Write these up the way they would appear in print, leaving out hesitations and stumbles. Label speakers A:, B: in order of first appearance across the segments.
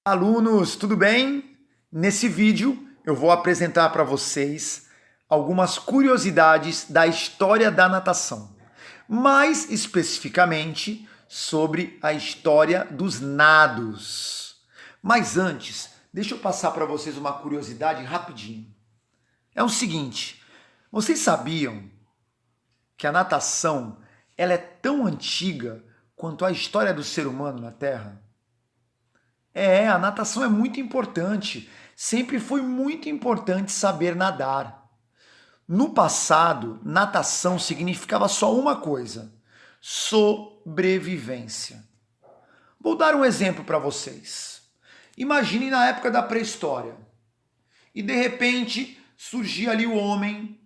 A: Alunos, tudo bem? Nesse vídeo eu vou apresentar para vocês algumas curiosidades da história da natação, mais especificamente sobre a história dos nados. Mas antes, deixa eu passar para vocês uma curiosidade rapidinho. É o seguinte, vocês sabiam que a natação ela é tão antiga quanto a história do ser humano na Terra? A natação é muito importante. Sempre foi muito importante saber nadar. No passado, natação significava só uma coisa: sobrevivência. Vou dar um exemplo para vocês. Imagine na época da pré-história. E de repente surgia ali o homem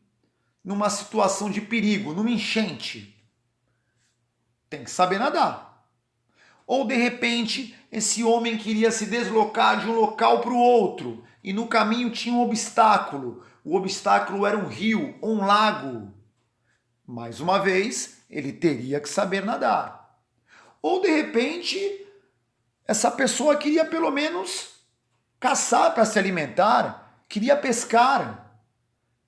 A: numa situação de perigo, numa enchente. Tem que saber nadar. Ou de repente esse homem queria se deslocar de um local para o outro e no caminho tinha um obstáculo. O obstáculo era um rio ou um lago. Mais uma vez, ele teria que saber nadar. Ou de repente, essa pessoa queria pelo menos caçar para se alimentar, queria pescar.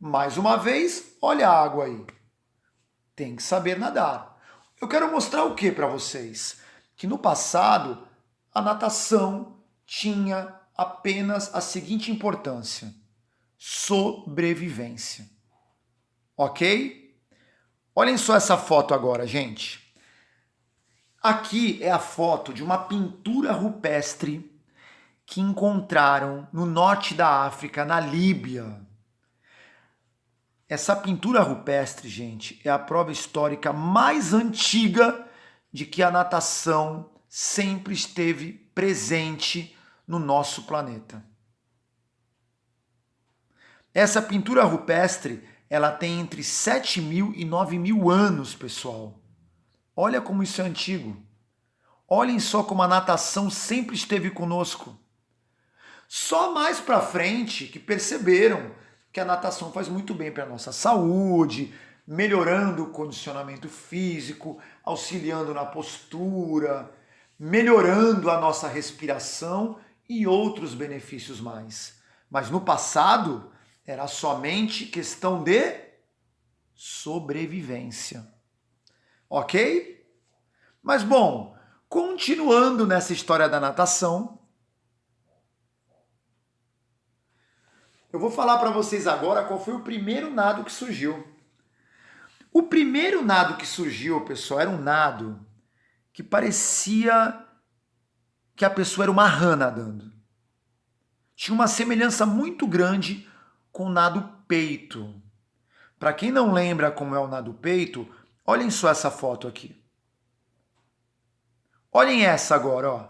A: Mais uma vez, olha a água aí. Tem que saber nadar. Eu quero mostrar o que para vocês? Que no passado a natação tinha apenas a seguinte importância: sobrevivência. Ok? Olhem só essa foto agora, gente. Aqui é a foto de uma pintura rupestre que encontraram no norte da África, na Líbia. Essa pintura rupestre, gente, é a prova histórica mais antiga de que a natação sempre esteve presente no nosso planeta. Essa pintura rupestre, ela tem entre 7.000 e 9.000 anos, pessoal. Olha como isso é antigo. Olhem só como a natação sempre esteve conosco. Só mais para frente que perceberam que a natação faz muito bem para a nossa saúde, melhorando o condicionamento físico, auxiliando na postura, melhorando a nossa respiração e outros benefícios mais. Mas no passado era somente questão de sobrevivência. Ok? Mas bom, continuando nessa história da natação, eu vou falar para vocês agora qual foi o primeiro nado que surgiu. O primeiro nado que surgiu, pessoal, era um nado que parecia que a pessoa era uma rã nadando. Tinha uma semelhança muito grande com o nado peito. Para quem não lembra como é o nado peito, olhem só essa foto aqui. Olhem essa agora, ó.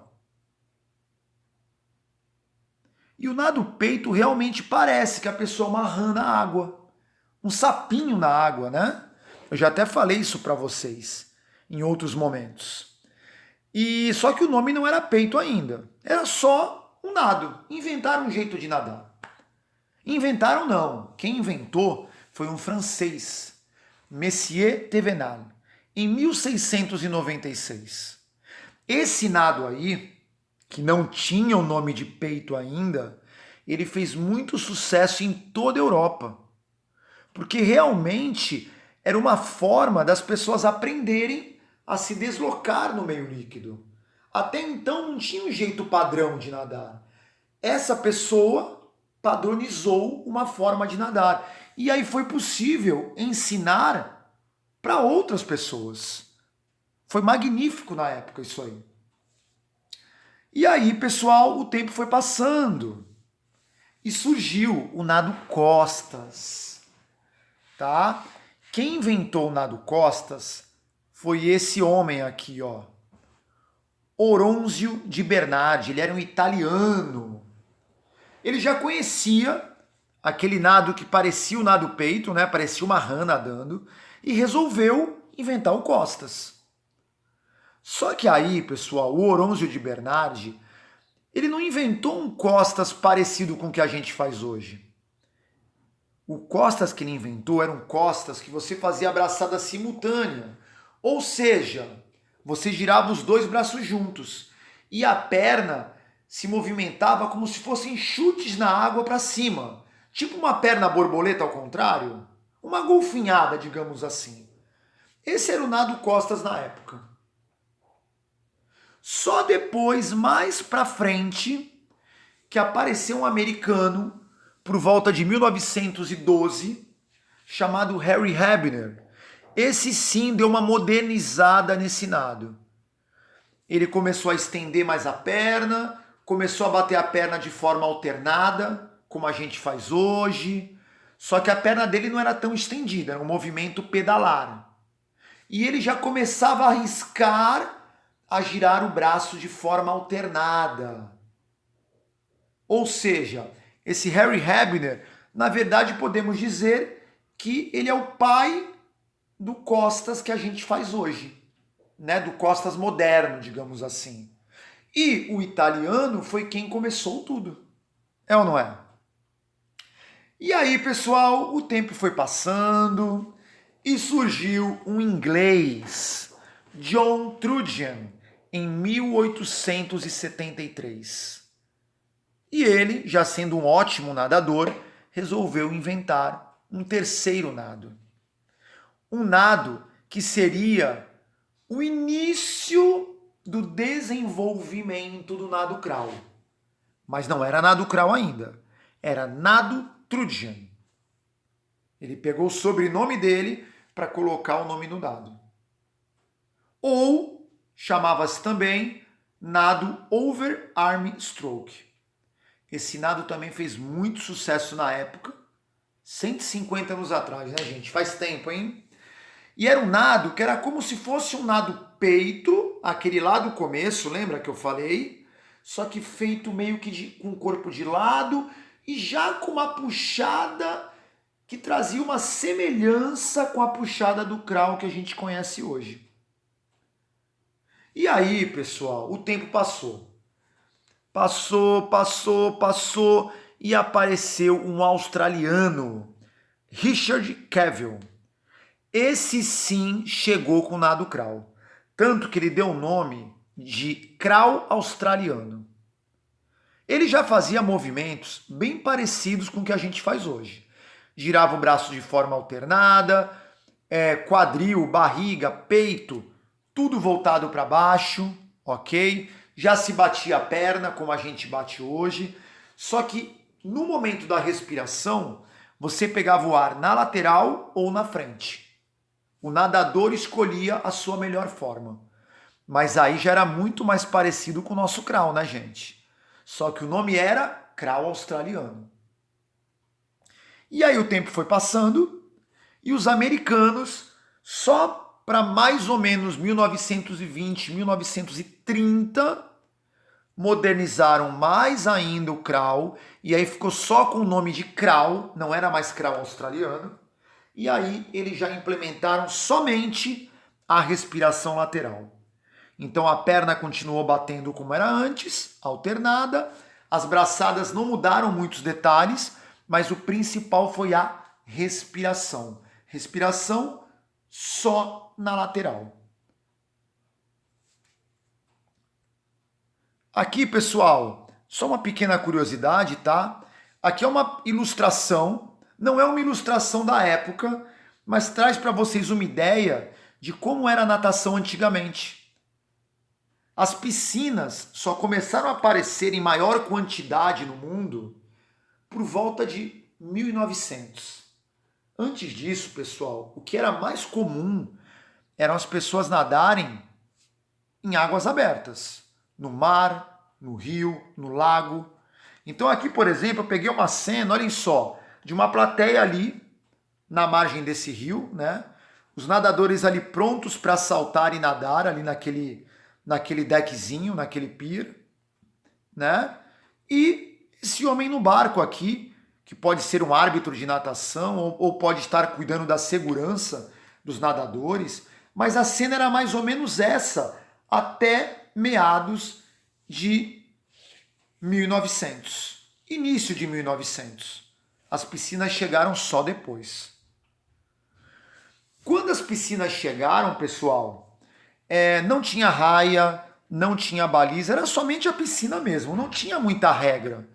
A: E o nado peito realmente parece que a pessoa é uma rã na água. Um sapinho na água, né? Eu já até falei isso para vocês em outros momentos. E só que o nome não era peito ainda. Era só um nado. Inventaram um jeito de nadar. Inventaram não. Quem inventou foi um francês, Messier Thévenard, em 1696. Esse nado aí, que não tinha o nome de peito ainda, ele fez muito sucesso em toda a Europa. Porque realmente era uma forma das pessoas aprenderem a se deslocar no meio líquido. Até então não tinha um jeito padrão de nadar. Essa pessoa padronizou uma forma de nadar. E aí foi possível ensinar para outras pessoas. Foi magnífico na época isso aí. E aí, pessoal, o tempo foi passando. E surgiu o nado costas. Tá? Quem inventou o nado costas foi esse homem aqui, ó. Oronzio de Bernardi. Ele era um italiano. Ele já conhecia aquele nado que parecia o nado peito, né? Parecia uma rã nadando. E resolveu inventar o costas. Só que aí, pessoal, o Oronzio de Bernardi, ele não inventou um costas parecido com o que a gente faz hoje. O costas que ele inventou eram costas que você fazia abraçada simultânea. Ou seja, você girava os dois braços juntos e a perna se movimentava como se fossem chutes na água para cima, tipo uma perna borboleta ao contrário, uma golfinhada, digamos assim. Esse era o nado costas na época. Só depois, mais para frente, que apareceu um americano por volta de 1912, chamado Harry Hebner. Esse sim deu uma modernizada nesse nado. Ele começou a estender mais a perna, começou a bater a perna de forma alternada, como a gente faz hoje. Só que a perna dele não era tão estendida, era um movimento pedalar. E ele já começava a arriscar a girar o braço de forma alternada. Ou seja, esse Harry Hebner, na verdade podemos dizer que ele é o pai do costas que a gente faz hoje, né? Do costas moderno, digamos assim. E o italiano foi quem começou tudo. É ou não é? E aí, pessoal, o tempo foi passando e surgiu um inglês, John Trudgian, em 1873. E ele, já sendo um ótimo nadador, resolveu inventar um terceiro nado. Um nado que seria o início do desenvolvimento do nado crawl. Mas não era nado crawl ainda, era nado Trudgian. Ele pegou o sobrenome dele para colocar o nome no nado. Ou chamava-se também nado over arm stroke. Esse nado também fez muito sucesso na época, 150 anos atrás, né, gente? Faz tempo, hein? E era um nado que era como se fosse um nado peito, aquele lá do começo, lembra que eu falei? Só que feito meio que com o corpo de lado e já com uma puxada que trazia uma semelhança com a puxada do crawl que a gente conhece hoje. E aí, pessoal, o tempo passou. Passou e apareceu um australiano, Richard Cavill. Esse sim chegou com o nado crawl, tanto que ele deu o nome de crawl australiano. Ele já fazia movimentos bem parecidos com o que a gente faz hoje. Girava o braço de forma alternada, quadril, barriga, peito, tudo voltado para baixo, ok? Já se batia a perna, como a gente bate hoje. Só que no momento da respiração, você pegava o ar na lateral ou na frente. O nadador escolhia a sua melhor forma. Mas aí já era muito mais parecido com o nosso crawl, né, gente? Só que o nome era crawl australiano. E aí o tempo foi passando e os americanos, só para mais ou menos 1920, 1930, modernizaram mais ainda o crawl, e aí ficou só com o nome de crawl, não era mais crawl australiano, e aí eles já implementaram somente a respiração lateral. Então a perna continuou batendo como era antes, alternada, as braçadas não mudaram muitos detalhes, mas o principal foi a respiração. Respiração só na lateral. Aqui, pessoal, só uma pequena curiosidade, tá? Aqui é uma ilustração, não é uma ilustração da época, mas traz para vocês uma ideia de como era a natação antigamente. As piscinas só começaram a aparecer em maior quantidade no mundo por volta de 1900. Antes disso, pessoal, o que era mais comum eram as pessoas nadarem em águas abertas, no mar, no rio, no lago. Então aqui, por exemplo, eu peguei uma cena, olhem só, de uma plateia ali na margem desse rio, né? Os nadadores ali prontos para saltar e nadar ali naquele deckzinho, naquele pier, né? E esse homem no barco aqui, que pode ser um árbitro de natação ou pode estar cuidando da segurança dos nadadores, mas a cena era mais ou menos essa, até meados de 1900, início de 1900. As piscinas chegaram só depois. Quando as piscinas chegaram, pessoal, não tinha raia, não tinha baliza, era somente a piscina mesmo, não tinha muita regra.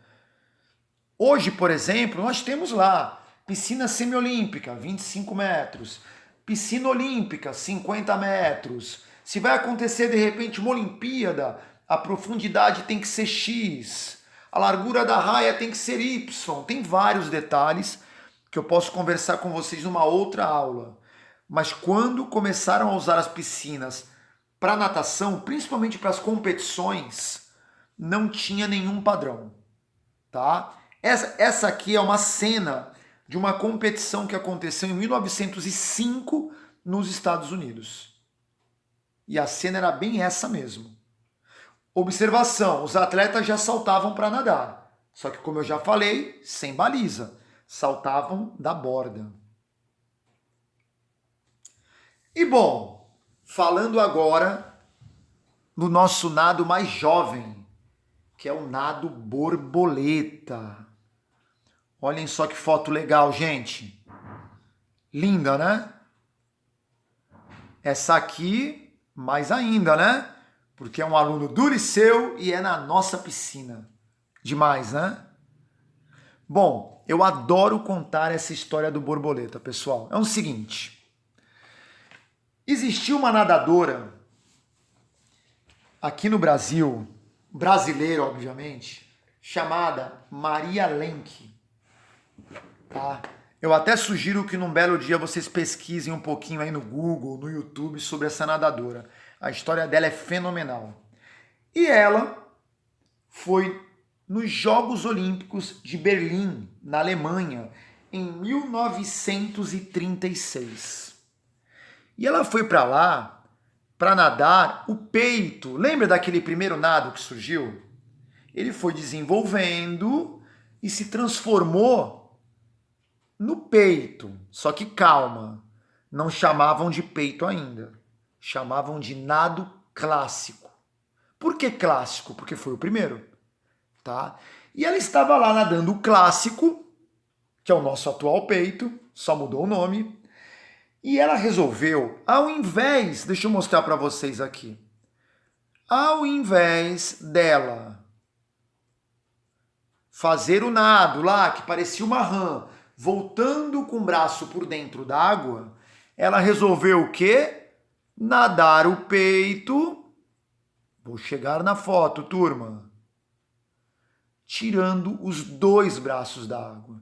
A: Hoje, por exemplo, nós temos lá piscina semiolímpica, 25 metros, piscina olímpica, 50 metros. Se vai acontecer de repente uma Olimpíada, a profundidade tem que ser X, a largura da raia tem que ser Y. Tem vários detalhes que eu posso conversar com vocês numa outra aula. Mas quando começaram a usar as piscinas para natação, principalmente para as competições, não tinha nenhum padrão, tá? Essa aqui é uma cena de uma competição que aconteceu em 1905 nos Estados Unidos. E a cena era bem essa mesmo. Observação, os atletas já saltavam para nadar. Só que, como eu já falei, sem baliza. Saltavam da borda. E bom, falando agora do nosso nado mais jovem, que é o nado borboleta. Olhem só que foto legal, gente. Linda, né? Essa aqui, mais ainda, né? Porque é um aluno do liceu e é na nossa piscina. Demais, né? Bom, eu adoro contar essa história do borboleta, pessoal. É o seguinte. Existiu uma nadadora aqui no Brasil, brasileira, obviamente, chamada Maria Lenk. Tá? Eu até sugiro que num belo dia vocês pesquisem um pouquinho aí no Google, no YouTube, sobre essa nadadora. A história dela é fenomenal. E ela foi nos Jogos Olímpicos de Berlim, na Alemanha, em 1936. E ela foi para lá para nadar o peito. Lembra daquele primeiro nado que surgiu? Ele foi desenvolvendo e se transformou no peito. Só que calma, não chamavam de peito ainda. Chamavam de nado clássico. Por que clássico? Porque foi o primeiro, tá? E ela estava lá nadando o clássico, que é o nosso atual peito, só mudou o nome. E ela resolveu, ao invés, deixa eu mostrar para vocês aqui, ao invés dela fazer o nado lá, que parecia uma rã, voltando com o braço por dentro d'água, ela resolveu o quê? Nadar o peito. Vou chegar na foto, turma. Tirando os dois braços da água.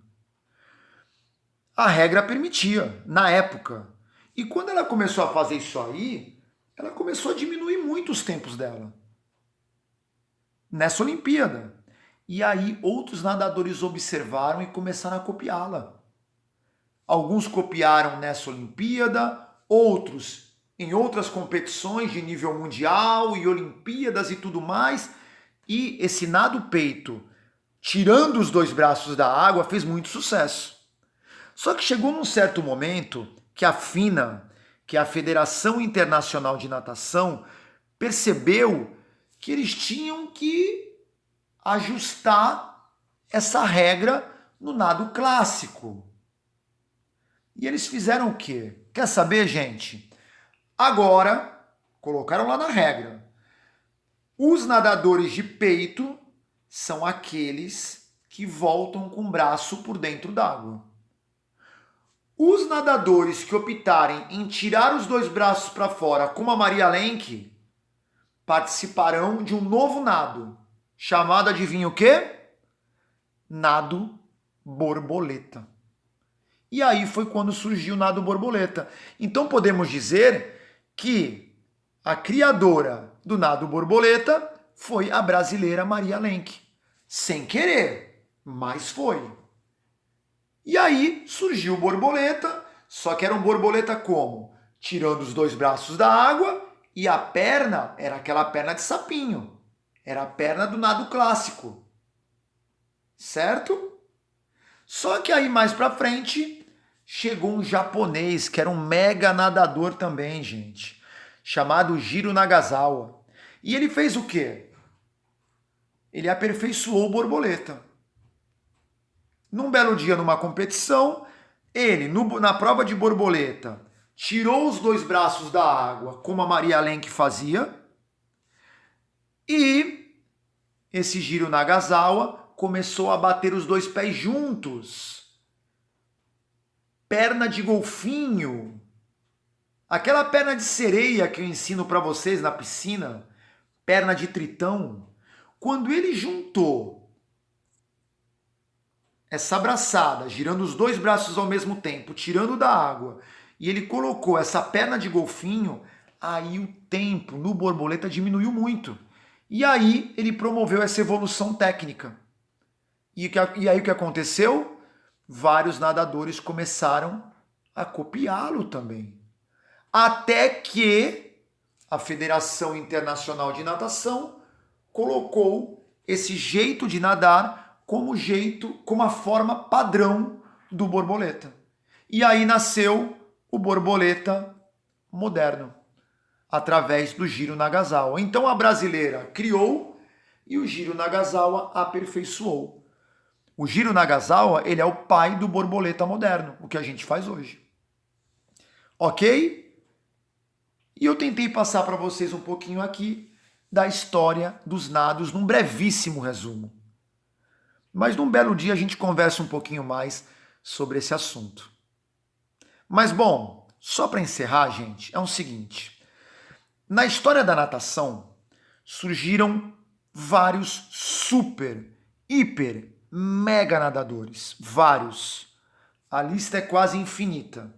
A: A regra permitia, na época. E quando ela começou a fazer isso aí, ela começou a diminuir muito os tempos dela. Nessa Olimpíada. E aí outros nadadores observaram e começaram a copiá-la. Alguns copiaram nessa Olimpíada, outros em outras competições de nível mundial e Olimpíadas e tudo mais. E esse nado peito, tirando os dois braços da água, fez muito sucesso. Só que chegou num certo momento que a FINA, que é a Federação Internacional de Natação, percebeu que eles tinham que ajustar essa regra no nado clássico. E eles fizeram o quê? Quer saber, gente? Agora, colocaram lá na regra. Os nadadores de peito são aqueles que voltam com o braço por dentro d'água. Os nadadores que optarem em tirar os dois braços para fora, como a Maria Lenk, participarão de um novo nado, chamado, adivinha o quê? Nado borboleta. E aí foi quando surgiu o nado borboleta. Então podemos dizer que a criadora do nado borboleta foi a brasileira Maria Lenk. Sem querer, mas foi. E aí surgiu o borboleta, só que era um borboleta como? Tirando os dois braços da água e a perna era aquela perna de sapinho. Era a perna do nado clássico. Certo? Só que aí mais pra frente chegou um japonês que era um mega nadador também, gente, chamado Jiro Nagasawa. E ele fez o quê? Ele aperfeiçoou o borboleta. Num belo dia, numa competição, ele, na prova de borboleta, tirou os dois braços da água, como a Maria Lenk fazia, E esse Jiro Nagasawa começou a bater os dois pés juntos. Perna de golfinho. Aquela perna de sereia que eu ensino para vocês na piscina, perna de tritão. Quando ele juntou essa braçada, girando os dois braços ao mesmo tempo, tirando da água, e ele colocou essa perna de golfinho, aí o tempo no borboleta diminuiu muito. E aí ele promoveu essa evolução técnica. E aí o que aconteceu? Vários nadadores começaram a copiá-lo também. Até que a Federação Internacional de Natação colocou esse jeito de nadar como a forma padrão do borboleta. E aí nasceu o borboleta moderno, através do Jiro Nagasawa. Então a brasileira criou e o Jiro Nagasawa aperfeiçoou. O Jiro Nagasawa, ele é o pai do borboleta moderno, o que a gente faz hoje. Ok? E eu tentei passar para vocês um pouquinho aqui da história dos nados, num brevíssimo resumo. Mas num belo dia a gente conversa um pouquinho mais sobre esse assunto. Mas bom, só para encerrar, gente, é o seguinte. Na história da natação, surgiram vários super, hiper, mega nadadores. Vários. A lista é quase infinita.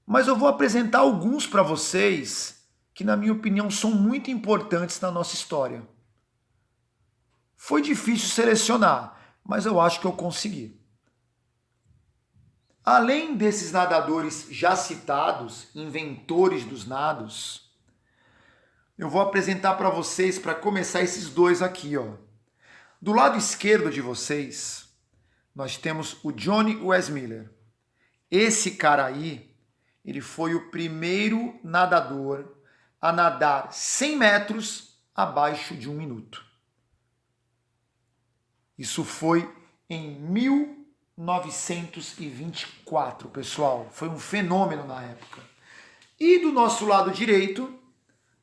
A: Mas eu vou apresentar alguns para vocês que, na minha opinião, são muito importantes na nossa história. Foi difícil selecionar, mas eu acho que eu consegui. Além desses nadadores já citados, inventores dos nados, eu vou apresentar para vocês, para começar, esses dois aqui, ó. Do lado esquerdo de vocês, nós temos o Johnny Westmiller. Esse cara aí, ele foi o primeiro nadador a nadar 100 metros abaixo de 1 minuto. Isso foi em 1924, pessoal. Foi um fenômeno na época. E do nosso lado direito,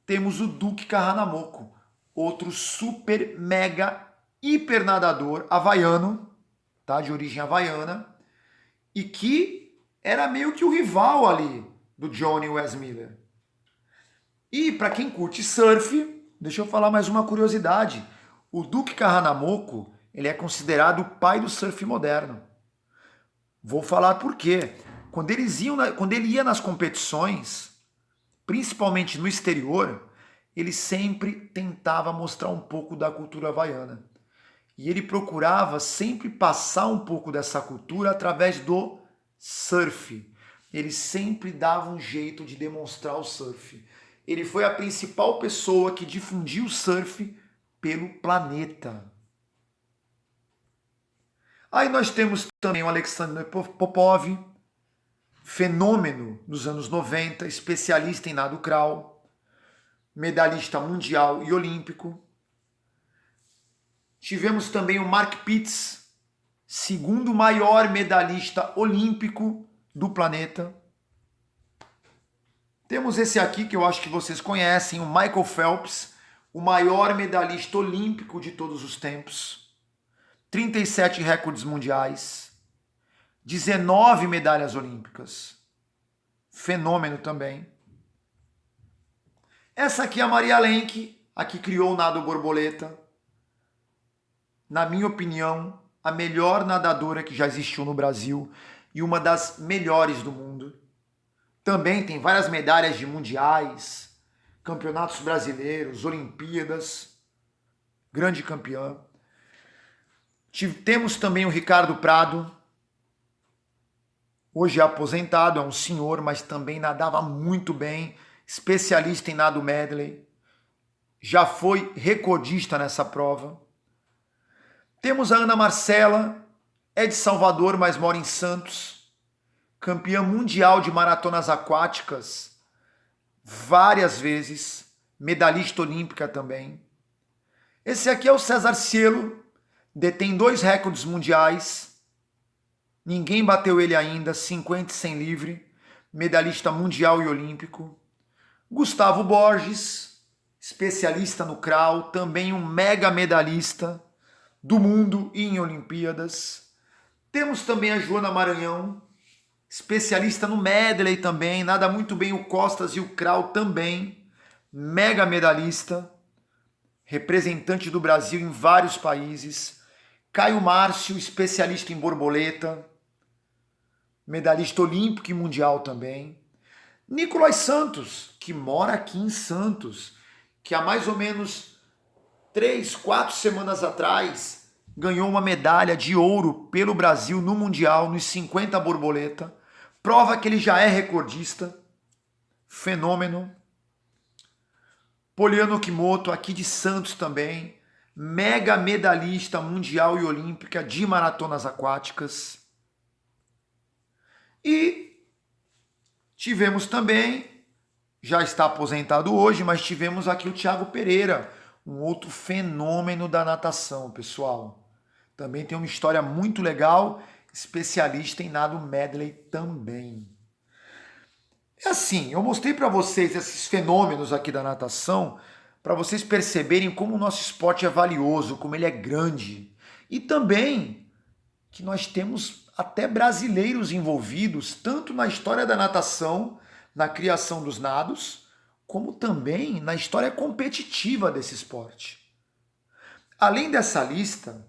A: temos o Duke Kahanamoku, outro super, mega, hiper nadador havaiano, tá? De origem havaiana, e que era meio que o rival ali do Johnny Westmiller. E para quem curte surf, deixa eu falar mais uma curiosidade. O Duke Kahanamoku, ele é considerado o pai do surf moderno. Vou falar por quê. Quando ele ia nas competições, principalmente no exterior, ele sempre tentava mostrar um pouco da cultura havaiana. E ele procurava sempre passar um pouco dessa cultura através do surf. Ele sempre dava um jeito de demonstrar o surf. Ele foi a principal pessoa que difundiu o surf pelo planeta. Aí nós temos também o Alexander Popov, fenômeno nos anos 90, especialista em nado crawl, medalhista mundial e olímpico. Tivemos também o Mark Pitts, segundo maior medalhista olímpico do planeta. Temos esse aqui que eu acho que vocês conhecem, o Michael Phelps, o maior medalhista olímpico de todos os tempos. 37 recordes mundiais, 19 medalhas olímpicas. Fenômeno também. Essa aqui é a Maria Lenk, a que criou o nado borboleta. Na minha opinião, a melhor nadadora que já existiu no Brasil e uma das melhores do mundo. Também tem várias medalhas de mundiais, campeonatos brasileiros, Olimpíadas, grande campeã. Temos também o Ricardo Prado, hoje é aposentado, é um senhor, mas também nadava muito bem, especialista em nado medley, já foi recordista nessa prova. Temos a Ana Marcela, é de Salvador, mas mora em Santos, campeã mundial de maratonas aquáticas, várias vezes, medalhista olímpica também. Esse aqui é o César Cielo, detém 2 recordes mundiais, ninguém bateu ele ainda, 50 e 100 livre, medalhista mundial e olímpico. Gustavo Borges, especialista no crawl, também um mega medalhista do mundo e em Olimpíadas. Temos também a Joana Maranhão, especialista no medley também, nada muito bem o costas e o crawl também, mega medalhista, representante do Brasil em vários países. Caio Márcio, especialista em borboleta, medalhista olímpico e mundial também. Nicolas Santos, que mora aqui em Santos, que há mais ou menos 3, 4 semanas atrás ganhou uma medalha de ouro pelo Brasil no Mundial, nos 50 borboleta. Prova que ele já é recordista. Fenômeno. Poliana Okimoto, aqui de Santos também, mega medalhista mundial e olímpica de maratonas aquáticas. E tivemos também, já está aposentado hoje, mas tivemos aqui o Thiago Pereira, um outro fenômeno da natação, pessoal. Também tem uma história muito legal, especialista em nado medley também. É assim, eu mostrei para vocês esses fenômenos aqui da natação, para vocês perceberem como o nosso esporte é valioso, como ele é grande. E também que nós temos até brasileiros envolvidos, tanto na história da natação, na criação dos nados, como também na história competitiva desse esporte. Além dessa lista,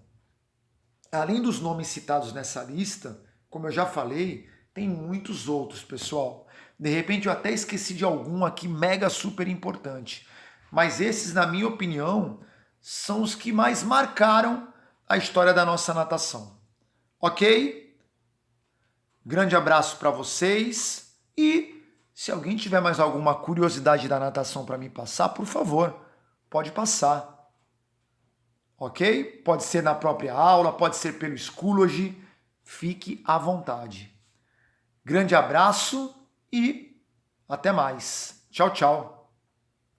A: além dos nomes citados nessa lista, como eu já falei, tem muitos outros, pessoal. De repente eu até esqueci de algum aqui mega super importante. Mas esses, na minha opinião, são os que mais marcaram a história da nossa natação. Ok? Grande abraço para vocês e se alguém tiver mais alguma curiosidade da natação para me passar, por favor, pode passar. Ok? Pode ser na própria aula, pode ser pelo Schoology, fique à vontade. Grande abraço e até mais. Tchau, tchau.